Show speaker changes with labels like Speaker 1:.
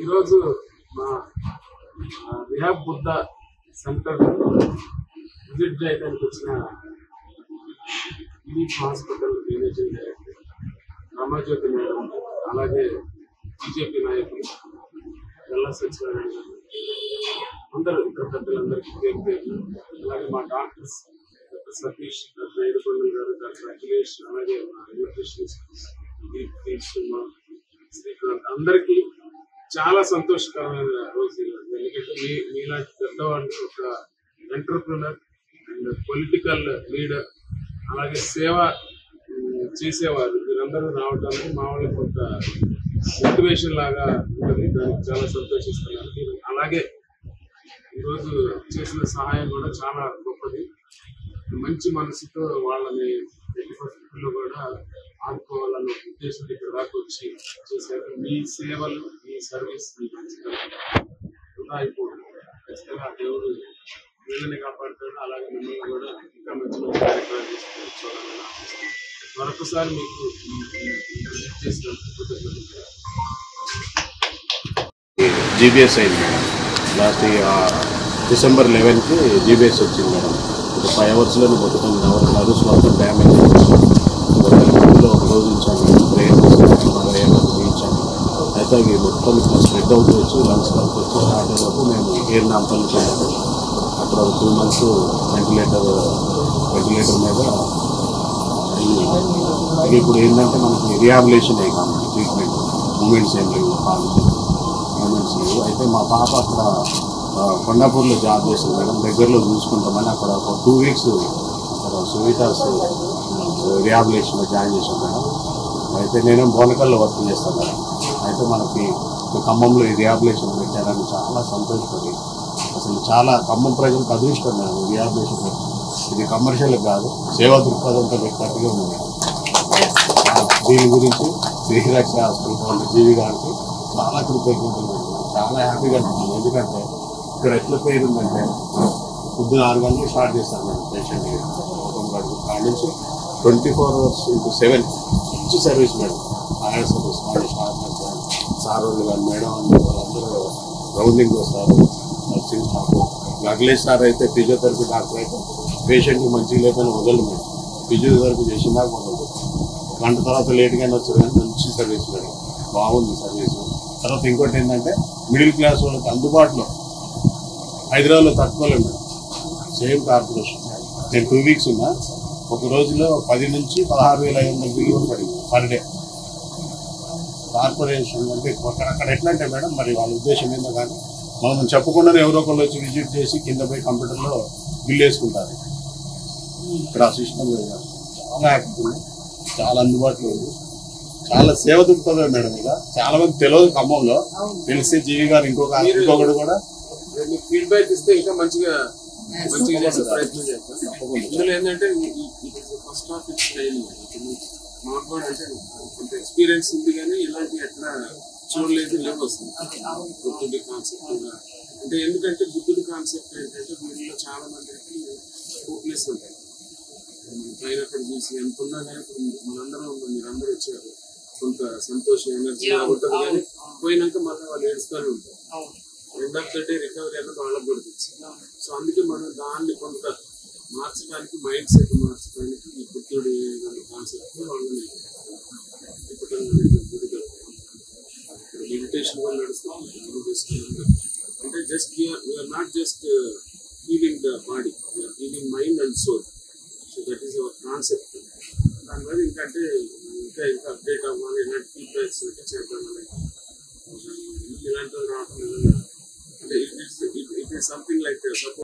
Speaker 1: ఈరోజు మా rehab Buddha centre visit చేయడానికి వచ్చిన ఈ hospital managing director Ramajyothi madam, అలాగే బీజేపీ నాయకులు ఎల్లా సత్యనారాయణ గారు, అందరూ ఇతర పెద్దలందరికీ పేరు పేరు, అలాగే మా డాక్టర్స్ డాక్టర్ సతీష్, డాక్టర్ ఏడుకొండలు గారు, డాక్టర్ అఖిలేష్, అలాగే మా న్యూట్రిషనిస్ట్ శ్రీకాంత్, అందరికీ చాలా సంతోషకరమైన రోజు. ఎందుకంటే మీలాంటి పెద్దవాళ్ళు, ఒక ఎంటర్ప్రినర్ అండ్ పొలిటికల్ లీడర్, అలాగే సేవ చేసేవారు, మీరందరూ రావడానికి మా వాళ్ళకి కొంత మోటివేషన్ లాగా ఉంటుంది. దానికి చాలా సంతోషిస్తున్నాను. మీరు అలాగే ఈరోజు చేసిన సహాయం కూడా చాలా గొప్పది. మంచి మనసుతో వాళ్ళని 21st కూడా ఆడుకోవాలన్న ఉద్దేశంతో ఇక్కడ దాకా వచ్చి చేశారు. మీ సేవలు, మీ సర్వీస్ వృధా అయిపోతుంది. ఖచ్చితంగా దేవుడు వీళ్ళని కాపాడుతాడు. అలాగే మిమ్మల్ని కూడా ఇంకా మంచి మంచి కార్యక్రమాలు తీసుకొని చూడాలని ఆశిస్తున్నాను. మరొకసారి మీకు
Speaker 2: జీబీఎస్ అయింది మేడం. లాస్ట్ December 11కి జీబీఎస్ వచ్చింది మేడం. ఒక 5 అవర్స్లో మొత్తం నర్వ్స్ మొత్తం డ్యామేజ్ ఇందులో ఒక రోజు ఇచ్చాము. బ్రెయిన్ ఇచ్చాము. అయితే అవి మొత్తం ఇట్లా స్ప్రెడ్ అవుతూ వచ్చి లంగ్స్ వరకు వచ్చి స్టార్ట్ అయినప్పుడు మేము ఎయిర్ నాంపల్లికి వెళ్ళాము. అక్కడ ఒక 2 months వెంటిలేటర్ మీద ఇప్పుడు ఏంటంటే మనకి రిహాబిలేషన్ అయ్యి కాబట్టి ట్రీట్మెంట్ మూమెంట్స్ ఏం లేవు, మూమెంట్స్ లేవు. అయితే మా పాప అక్కడ కొండాపూర్లో జాబ్ చేస్తుంది మేడం. దగ్గరలో చూసుకుంటామని అక్కడ ఒక 2 weeks అక్కడ సువిటాస్ రిహాబిలేషన్లో జాయిన్ చేశాను మేడం. అయితే నేను బోనకల్లో వర్క్ చేస్తాను మేడం. అయితే మనకి ఖమ్మంలో ఈ రిహాబిలేషన్ పెట్టారని చాలా సంతోషపడి, అసలు చాలా ఖమ్మం ప్రజలకు అదృష్టం మేడం రిహాబిలేషన్ పెట్టి. ఇది కమర్షియల్ కాదు, సేవా దృక్పథంతో పెట్టినట్టుగా ఉంది. దీని గురించి శ్రీరక్ష హాస్పిటల్ జీవి గారికి చాలా కృతజ్ఞతలు. చాలా హ్యాపీగా అనిపిస్తుంది. ఎందుకంటే ఇక్కడ ఎట్లా పేరు ఉందంటే పొద్దున 6 గంటలకు స్టార్ట్ చేస్తాను మేడం పేషెంట్ కాడ నుంచి 24 hours into 7 మంచి సర్వీస్ మేడం. ఆయా సర్వీస్ సార్ వాళ్ళు కానీ మేడం అందరూ రౌండింగ్ వస్తారు. నర్సింగ్ స్టాఫ్ అఖిలేష్ సార్ అయితే ఫిజియోథెరపీ డాక్టర్ అయితే పేషెంట్కి మంచిగా లేకపోయినా వదలదు మేడం. ఫిజియోథెరపీ చేసినా వదలదు. గంట తర్వాత లేట్గా వచ్చారు కానీ మంచి సర్వీస్ మేడం. బాగుంది సర్వీస్. తర్వాత ఇంకోటి ఏంటంటే మిడిల్ క్లాస్ వాళ్ళకి అందుబాటులో హైదరాబాద్లో తక్కువలేదు మేడం. Same corporation. నేను 2 weeks ఉన్నా. ఒక రోజులో 10 నుంచి 16,500 బిల్లు పడింది పర్ డే. కార్పొరేషన్ అంటే అక్కడ ఎట్లా అంటే మేడం, మరి వాళ్ళ ఉద్దేశం ఏందో కానీ మనం చెప్పకుండానే ఎవరో ఒకళ్ళు వచ్చి విజిట్ చేసి కింద పోయి కంప్యూటర్లో బిల్ వేసుకుంటారు. ఇక్కడ ఆ సిస్టమ్ చాలా యాక్టివ్, చాలా అందుబాటులో ఉంది. చాలా సేవ దొరుకుతుంది మేడం. ఇక చాలా మంది తెలియదు ఖమ్మంలో. తెలిస్తే జీవి గారు ఇంకొకటి కూడా
Speaker 1: ఫీడ్బ్యాక్ ఇస్తే ఇంకా మంచిగా చేసే ప్రయత్నం చేస్తాం. ఇందులో ఏంటంటే ఫస్ట్ ఆఫ్ ఇట్స్ ట్రైనింగ్ మాకు కూడా అంటే కొంత ఎక్స్పీరియన్స్ ఉంది, కానీ ఇలాంటి ఎట్లా చూడలేదు లేవు వస్తుంది. బుద్ధుడి కాన్సెప్ట్ అంటే ఎందుకంటే బుద్ధుడి కాన్సెప్ట్ ఏంటంటే వీటిలో చాలా మందికి హోప్లెస్ ఉంటాయి. పైన అక్కడ చూసి ఎంత ఉన్నా కానీ మనందరం మీరందరూ వచ్చారు, కొంత సంతోషం ఎనర్జీ ఉంటుంది. కానీ పోయినాక మళ్ళీ వాళ్ళు ఏడుస్తూనే ఉంటారు. End of the day recovery అన్నది వాళ్ళకి కూడా తెలుసు. సో అందుకే మనం దాన్ని కొంత మార్చడానికి, మైండ్ సెట్ మార్చడానికి ఈ బుద్ధుడి కాన్సెప్ట్ వాళ్ళని మెడిటేషన్ కూడా నడుస్తాం. అంటే just we are not just healing the body, we are healing mind and soul. So that is our concept. దానివల్ల ఇంకంటే ఇంకా అప్డేట్ అవ్వాలి, ఇలాంటి ఫీడ్బ్యాక్స్ అంటే చేద్దామని ఇలాంటి రావడం. అంటే ఇట్ ఈస్ సంథింగ్ లైక్